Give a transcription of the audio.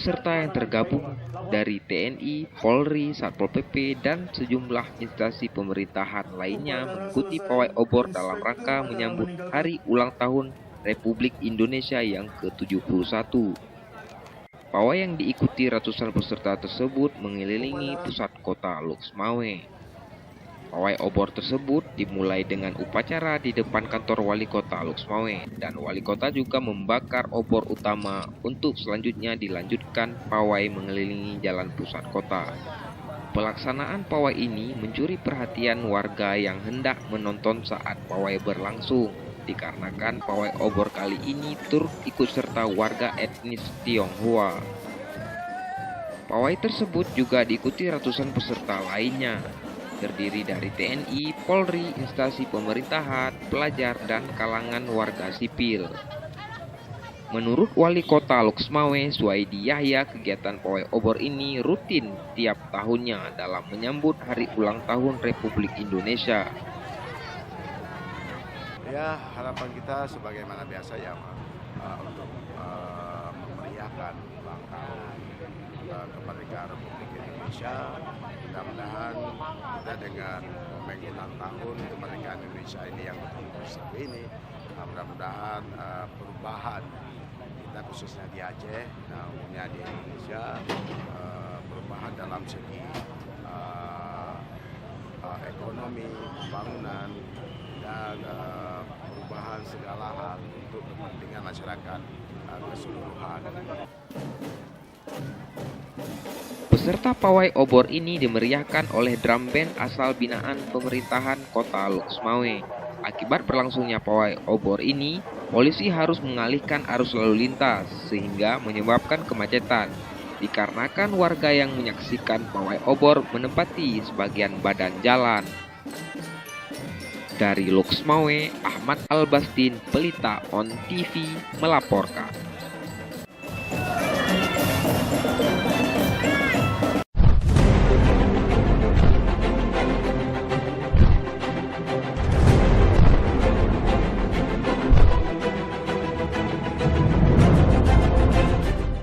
peserta yang tergabung dari TNI, Polri, Satpol PP, dan sejumlah instansi pemerintahan lainnya mengikuti pawai obor dalam rangka menyambut Hari Ulang Tahun Republik Indonesia yang ke-71. Pawai yang diikuti ratusan peserta tersebut mengelilingi pusat kota Loksmawe. Pawai obor tersebut dimulai dengan upacara di depan kantor wali kota Loksmawe, dan wali kota juga membakar obor utama untuk selanjutnya dilanjutkan pawai mengelilingi jalan pusat kota. Pelaksanaan pawai ini mencuri perhatian warga yang hendak menonton saat pawai berlangsung, dikarenakan pawai obor kali ini turut ikut serta warga etnis Tionghoa. Pawai tersebut juga diikuti ratusan peserta lainnya, terdiri dari TNI, Polri, instansi pemerintahan, pelajar, dan kalangan warga sipil. Menurut Wali Kota Loksmawe, Suwaidi Yahya, kegiatan pawai obor ini rutin tiap tahunnya dalam menyambut Hari Ulang Tahun Republik Indonesia. Ya, harapan kita sebagaimana biasa ya, untuk memeriahkan ulang tahun kemerdekaan Republik Indonesia. Mudah-mudahan kita dengan ulang tahun kemerdekaan Indonesia ini yang betul-betul ini, mudah-mudahan perubahan kita khususnya di Aceh, umumnya di Indonesia, perubahan dalam segi ekonomi, pembangunan, dan perubahan segala hal untuk kepentingan masyarakat keseluruhan. Peserta pawai obor ini dimeriahkan oleh drum band asal binaan pemerintahan kota Loksmawe. Akibat berlangsungnya pawai obor ini, polisi harus mengalihkan arus lalu lintas sehingga menyebabkan kemacetan, dikarenakan warga yang menyaksikan pawai obor menempati sebagian badan jalan. Dari Loksmawe, Ahmad Albastin, Pelita On TV melaporkan.